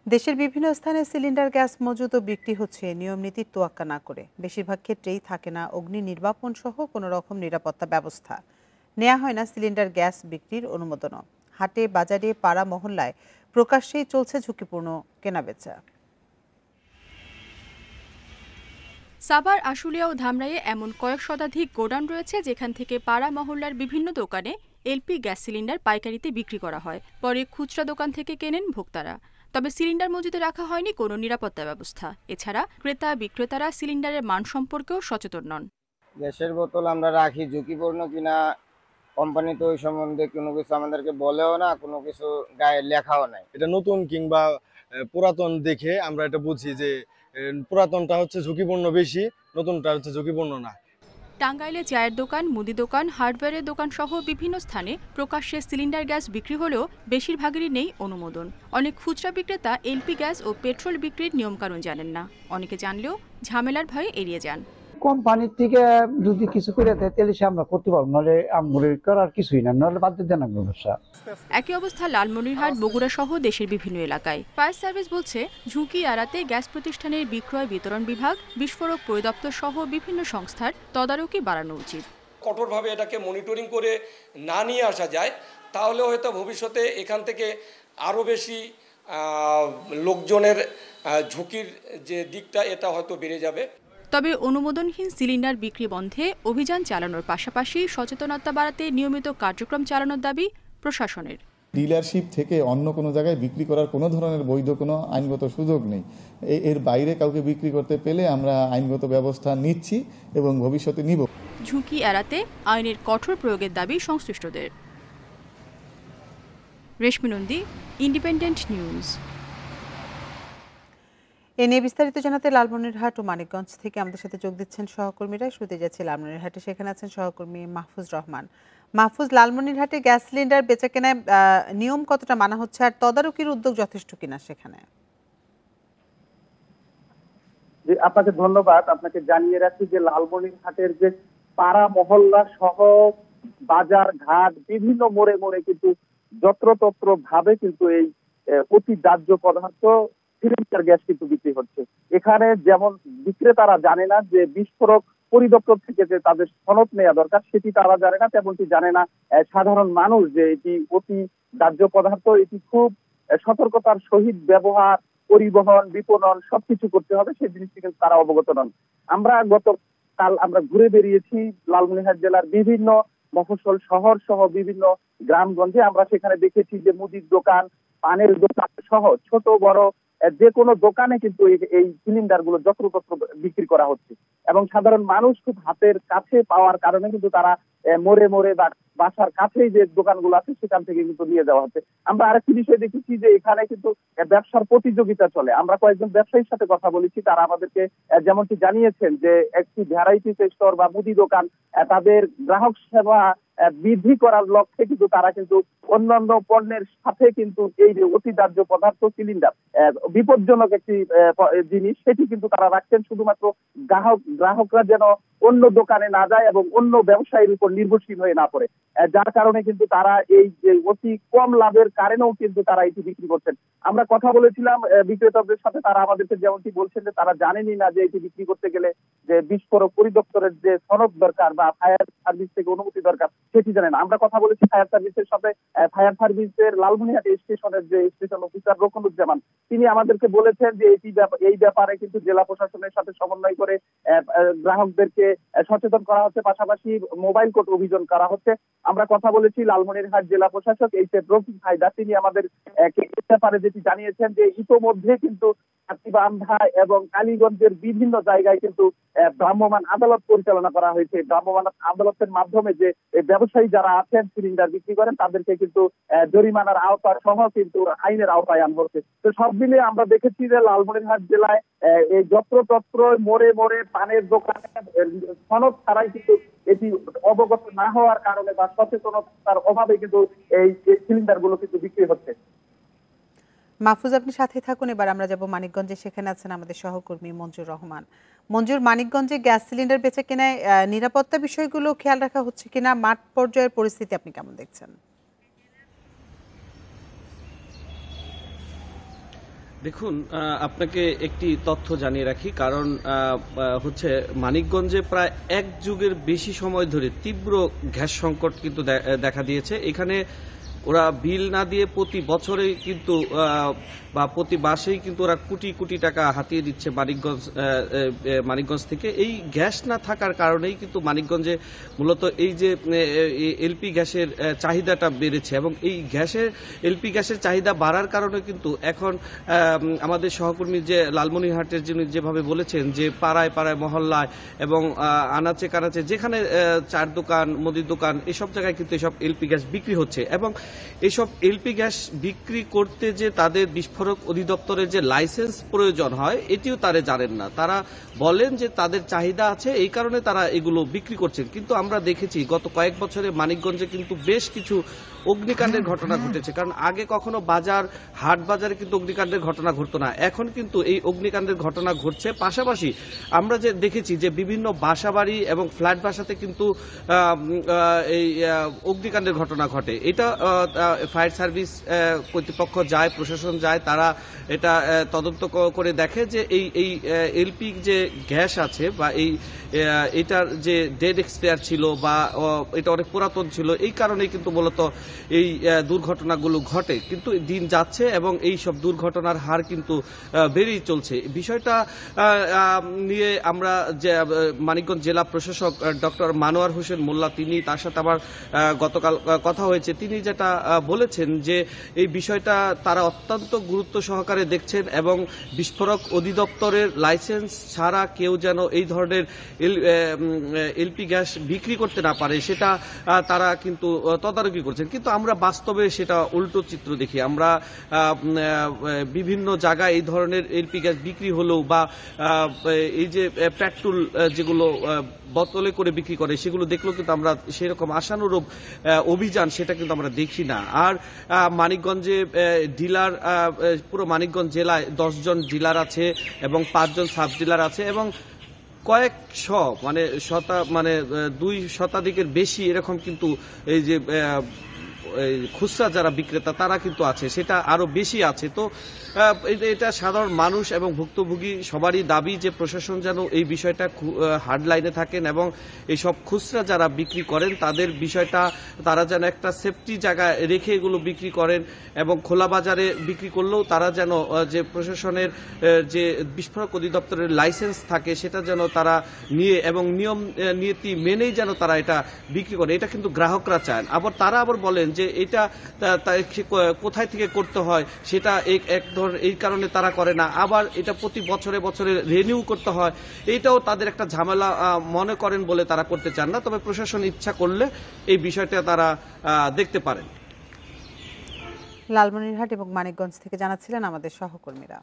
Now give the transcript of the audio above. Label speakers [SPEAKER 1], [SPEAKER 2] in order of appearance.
[SPEAKER 1] দেশের বিভিন্ন স্থানে সিলিন্ডার গ্যাস মজুত ও বিক্রি হচ্ছে নিয়ম নীতির তোয়াক্কা না করে। বেশিরভাগ ক্ষেত্রেই থাকে না অগ্নি নির্বাপন সহ কোনো রকম নিরাপত্তা ব্যবস্থা। নেওয়া হয় না সিলিন্ডার গ্যাস বিক্রির অনুমোদনও। হাটে বাজারে পাড়া মহল্লায় প্রকাশ্যেই চলছে ঝুঁকিপূর্ণ কেনাবেচা।
[SPEAKER 2] সাভার, আশুলিয়া ও ধামরাইয়ে এমন কয়েক শতাধিক গোডাউন রয়েছে যেখান থেকে পাড়া মহল্লার বিভিন্ন দোকানে এলপি গ্যাস সিলিন্ডার পাইকারিতে বিক্রি করা হয়। পরে খুচরা দোকান থেকে কেনেন ভোক্তারা। তবে সিলিন্ডার মজুতে রাখা হয়নি কোনো নিরাপত্তা ব্যবস্থা। এছাড়া ক্রেতা বিক্রেতারা সিলিন্ডারের মান সম্পর্কেও সচেতন নন।
[SPEAKER 3] গ্যাসের বোতল আমরা রাখি ঝুঁকিপূর্ণ কিনা কোম্পানি তো ওই সম্বন্ধে কোনো কিছু আমাদেরকে বলেও না, কোনো কিছু গায়ে লেখাও নাই।
[SPEAKER 4] এটা নতুন কিংবা পুরাতন দেখে আমরা এটা বুঝি যে পুরাতনটা হচ্ছে ঝুঁকিপূর্ণ বেশি, নতুনটা হচ্ছে ঝুঁকিপূর্ণ না।
[SPEAKER 2] টাঙ্গাইলে চায়ের দোকান, মুদি দোকান, হার্ডওয়্যারের দোকান সহ বিভিন্ন স্থানে প্রকাশ্যে সিলিন্ডার গ্যাস বিক্রি হলেও বেশিরভাগেরই নেই অনুমোদন। অনেক খুচরা বিক্রেতা এলপি গ্যাস ও পেট্রোল বিক্রির নিয়মকানুন জানেন না। অনেকে জানলেও ঝামেলার ভয়ে এড়িয়ে যান।
[SPEAKER 5] কোম্পানির থেকে যদি কিছু করে দেয় তাহলে সে আমরা করতে পারবো, নাহলে আমরা করার কিছুই না, নাহলে বাদ দিয়ে দেন ব্যবসা।
[SPEAKER 2] একই অবস্থা লালমনিরহাট, বগুড়া সহ দেশের বিভিন্ন এলাকায়। ফায়ার সার্ভিস বলছে, ঝুঁকি এড়াতে গ্যাস প্রতিষ্ঠানের বিক্রয় বিতরণ বিভাগ, বিস্ফোরক পরিদপ্তর সহ বিভিন্ন সংস্থার তদারকি বাড়ানো উচিত।
[SPEAKER 6] কঠোরভাবে এটাকে মনিটরিং করে না নিয়ে আসা যায়, তাহলে হয়তো ভবিষ্যতে এখান থেকে আরও বেশি লোকজনের ঝুঁকির যে দিকটা এটা হয়তো বেড়ে যাবে।
[SPEAKER 2] তবে অনুমোদনহীন সিলিন্ডার বিক্রি বন্ধে অভিযান চালানোর পাশাপাশি সচেতনতা বাড়াতে নিয়মিত কার্যক্রম চালানোর দাবি প্রশাসনের।
[SPEAKER 7] ডিলারশিপ থেকে অন্য কোনো জায়গায় বিক্রি করার কোনো ধরনের বৈধ কোনো আইনগত সুযোগ নেই। এর বাইরে কাউকে বিক্রি করতে পেলে আমরা আইনগত ব্যবস্থা নিচ্ছি এবং ভবিষ্যতে নিব।
[SPEAKER 2] ঝুঁকি এড়াতে আইনের কঠোর প্রয়োগের দাবি সংশ্লিষ্টদের। রেশমি নন্দী, ইন্ডিপেন্ডেন্ট নিউজ।
[SPEAKER 1] এ নিয়ে বিস্তারিত জানাতে লালমনিরহাট ও মানিকগঞ্জ থেকে আমাদের সাথে যোগ দিচ্ছেন সহকর্মীরা। শুরুতে যাচ্ছে লালমনিরহাটে, সেখানে আছেন সহকর্মী মাহফুজ রহমান। মাহফুজ, লালমনিরহাটে গ্যাস সিলিন্ডার বেচাকেনায় নিয়ম কতটা মানা হচ্ছে আর তদারকির উদ্যোগ যথেষ্ট কিনা সেখানে?
[SPEAKER 8] আপনাকে ধন্যবাদ। আপনাকে জানিয়ে রাখি যে লালমনিরহাটের যে পাড়া মহল্লা সহ বাজার ঘাট বিভিন্ন মোড়ে মোড়ে কিন্তু যত্রতত্র ভাবে কিন্তু এই অতি দাহ্য পদার্থ সিলিন্ডার গ্যাস কিন্তু বিক্রি হচ্ছে। এখানে যেমন বিক্রেতারা জানে না যে বিস্ফোরক পরিদপ্তর থেকে যে তাদের সনদ নেওয়া দরকার সেটি তারা জানে না, তেমনটি জানে না সাধারণ মানুষ যে এটি অতি দাহ্য পদার্থ, এটি খুব সতর্কতার সহিত ব্যবহার, পরিবহন, বিপণন সবকিছু করতে হবে, সেই জিনিসটি কিন্তু তারা অবগত নন। আমরা গতকাল আমরা ঘুরে বেরিয়েছি লালমনিরহাট জেলার বিভিন্ন মফস্বল শহর সহ বিভিন্ন গ্রামগঞ্জে। আমরা সেখানে দেখেছি যে মুদির দোকান, পানের দোকান সহ ছোট বড় যে কোনো দোকানে কিন্তু এই সিলিন্ডার গুলো যত্রতত্র বিক্রি করা হচ্ছে এবং সাধারণ মানুষ খুব হাতের কাছে পাওয়ার কারণে কিন্তু তারা মোড়ে মোড়ে বা বাসার কাছেই যে দোকানগুলো আছে সেখান থেকে কিন্তু নিয়ে যাওয়া হচ্ছে। আমরা আরেকটি বিষয় দেখেছি যে এখানে কিন্তু ব্যবসার প্রতিযোগিতা চলে। আমরা কয়েকজন ব্যবসায়ীর সাথে কথা বলেছি, তারা আমাদেরকে যেমনটি জানিয়েছেন যে একটি ভ্যারাইটি স্টোর বা মুদি দোকান তাদের গ্রাহক সেবা বৃদ্ধি করার লক্ষ্যে কিন্তু তারা কিন্তু অন্যান্য পণ্যের সাথে কিন্তু এই যে অতি দাহ্য পদার্থ সিলিন্ডার বিপজ্জনক একটি জিনিস সেটি কিন্তু তারা রাখছেন শুধুমাত্র গ্রাহকরা যেন অন্য দোকানে না যায় এবং অন্য ব্যবসায়ীর উপর নির্ভরশীল হয়ে না পড়ে, যার কারণে কিন্তু তারা এই যে অতি কম লাভের কারণেও কিন্তু তারা এটি বিক্রি করছেন। আমরা কথা বলেছিলাম বিক্রেতাদের সাথে, তারা আমাদেরকে যেমনটি বলছেন যে তারা জানেনই না যে এটি বিক্রি করতে গেলে যে বিস্ফোরক পরিদপ্তরের যে সনদ দরকার বা ফায়ার সার্ভিস থেকে অনুমতি দরকার সেটি জানেন। আমরা কথা বলেছি ফায়ার সার্ভিসের সাথে, ফায়ার সার্ভিসের লালমনিরহাট স্টেশনের যে স্টেশন অফিসার রকনুজ্জামান, তিনি আমাদেরকে বলেছেন যে এই ব্যাপারে কিন্তু জেলা প্রশাসনের সাথে সমন্বয় করে গ্রাহকদেরকে সচেতন করা হচ্ছে, পাশাপাশি মোবাইল কোর্ট অভিযান করা হচ্ছে। আমরা কথা বলেছি লালমনিরহাট জেলা প্রশাসক রফিক হায়দার, তিনি আমাদের ব্যাপারে যেটি জানিয়েছেন যে ইতোমধ্যে কিন্তু হাতীবান্ধা এবং কালীগঞ্জের বিভিন্ন জায়গায় কিন্তু ভ্রাম্যমাণ আদালত পরিচালনা করা হয়েছে। ভ্রাম্যমাণ আদালতের মাধ্যমে যে ব্যবসায়ী যারা আছেন সিলিন্ডার বিক্রি করেন তাদেরকে কিন্তু জরিমানার আওতায় সহ কিন্তু আইনের আওতায় আনা হচ্ছে। তো সব মিলিয়ে আমরা দেখেছি যে লালমনিরহাট জেলায় এই যত্রতত্র মোড়ে মোড়ে পানের দোকানে সনদ ছাড়াই কিন্তু এটি অবগত না হওয়ার কারণে বা সচেতনতার অভাবে কিন্তু এই সিলিন্ডার গুলো কিন্তু বিক্রি হচ্ছে।
[SPEAKER 1] মাহফুজ, আপনি সাথে থাকুন। এবার আমরা যাব মানিকগঞ্জে, সেখানে আছেন আমাদের সহকর্মী মঞ্জুর রহমান। মঞ্জুর, মানিকগঞ্জে গ্যাস সিলিন্ডার বেচা কেনায় নিরাপত্তা বিষয়গুলো খেয়াল রাখা হচ্ছে কিনা, মাঠ পর্যায়ের পরিস্থিতি আপনি কেমন দেখছেন?
[SPEAKER 9] দেখুন, আপনাকে একটি তথ্য জানিয়ে রাখি, কারণ হচ্ছে মানিকগঞ্জে প্রায় এক যুগের বেশি সময় ধরে তীব্র গ্যাস সংকট কিন্তু দেখা দিয়েছে। এখানে ওরা বিল না দিয়ে প্রতি বছরেই কিন্তু বা প্রতি মাসেই কিন্তু ওরা কোটি কোটি টাকা হাতিয়ে দিচ্ছে মানিকগঞ্জ থেকে। এই গ্যাস না থাকার কারণেই কিন্তু মানিকগঞ্জে মূলত এই যে এলপি গ্যাসের চাহিদাটা বেড়েছে, এবং এই এলপি গ্যাসের চাহিদা বাড়ার কারণে কিন্তু এখন আমাদের সহকর্মী যে লালমনিরহাটের যিনি যেভাবে বলেছেন যে পাড়ায় পাড়ায় মহল্লায় এবং আনাচে কানাচে যেখানে চার দোকান মুদির দোকান এসব জায়গায় কিন্তু এসব এলপি গ্যাস বিক্রি হচ্ছে, এবং এইসব এলপি গ্যাস বিক্রি করতে যে তাদের বিস্ফোরক অধিদপ্তরের যে লাইসেন্স প্রয়োজন হয় এটিও তারা জানেন না। তারা বলেন যে তাদের চাহিদা আছে, এই কারণে তারা এগুলো বিক্রি করছেন। কিন্তু আমরা দেখেছি গত কয়েক বছরে মানিকগঞ্জে কিন্তু বেশ কিছু অগ্নিকাণ্ডের ঘটনা ঘটেছে, কারণ আগে কখনো হাট বাজারে কিন্তু অগ্নিকাণ্ডের ঘটনা ঘটতো না, এখন কিন্তু এই অগ্নিকাণ্ডের ঘটনা ঘটছে। পাশাপাশি আমরা যে দেখেছি যে বিভিন্ন বাসাবাড়ি এবং ফ্ল্যাট বাসাতে কিন্তু এই অগ্নিকাণ্ডের ঘটনা ঘটে। এটা ফায়ার সার্ভিস কর্তৃপক্ষ যায়, প্রশাসন যায়, তারা এটা তদন্ত করে দেখে যে এই এলপি যে গ্যাস আছে বা এটার যে ডেড এক্সপায়ার ছিল বা এটা অনেক পুরাতন ছিল, এই কারণেই কিন্তু মূলত এই দুর্ঘটনাগুলো ঘটে। কিন্তু দিন যাচ্ছে এবং এই সব দুর্ঘটনার হার কিন্তু বেড়েই চলছে। বিষয়টা নিয়ে আমরা যে মানিকগঞ্জ জেলা প্রশাসক ডক্টর মানোয়ার হোসেন মোল্লা, তার সাথে আমার গতকাল কথা হয়েছে, তিনি যেটা বলেছেন যে এই বিষয়টা তারা অত্যন্ত গুরুত্ব সহকারে দেখছেন এবং বিস্ফোরক অধিদপ্তরের লাইসেন্স ছাড়া কেউ যেন এই ধরনের এলপি গ্যাস বিক্রি করতে না পারে সেটা তারা কিন্তু তদারকি করছেন। কিন্তু আমরা বাস্তবে সেটা উল্টো চিত্র দেখি। আমরা বিভিন্ন জায়গায় এই ধরনের এলপি গ্যাস বিক্রি হলেও বা এই যে পেট্রোল যেগুলো বোতলে করে বিক্রি করে সেগুলো দেখলেও কিন্তু আমরা সেরকম আশানুরূপ অভিযান সেটা কিন্তু আমরা দেখি না। আর মানিকগঞ্জে ডিলার, পুরো মানিকগঞ্জ জেলায় 10 জন ডিলার আছে এবং 5 জন সাব ডিলার আছে, এবং কয়েকশো মানে 2 শতাধিকের বেশি এরকম কিন্তু এই যে খুচরা যারা বিক্রেতা তারা কিন্তু আছে, সেটা আরো বেশি আছে। তো এটা সাধারণ মানুষ এবং ভুক্তভোগী সবারই দাবি যে প্রশাসন যেন এই বিষয়টা হার্ড লাইনে থাকেন এবং এই সব খুচরা যারা বিক্রি করেন তাদের বিষয়টা তারা যেন একটা সেফটি জায়গায় রেখে এগুলো বিক্রি করেন, এবং খোলা বাজারে বিক্রি করলেও তারা যেন যে প্রশাসনের যে বিস্ফোরক অধিদপ্তরের লাইসেন্স থাকে সেটা যেন তারা নিয়ে এবং নিয়ম নীতি মেনেই যেন তারা এটা বিক্রি করে। এটা কিন্তু গ্রাহকরা চান। আবার তারা বলেন যে এটা কোথায় থেকে করতে হয় সেটা এক ধরনের এই কারণে তারা করে না, আবার এটা প্রতি বছরে বছরে রিনিউ করতে হয়, এইটাও তাদের একটা ঝামেলা মনে করেন বলে তারা করতে চান না। তবে প্রশাসন ইচ্ছা করলে এই বিষয়টা তারা দেখতে পারেন।
[SPEAKER 1] লালমনিরহাট এবং মানিকগঞ্জ থেকে জানাচ্ছিলেন আমাদের সহকর্মীরা।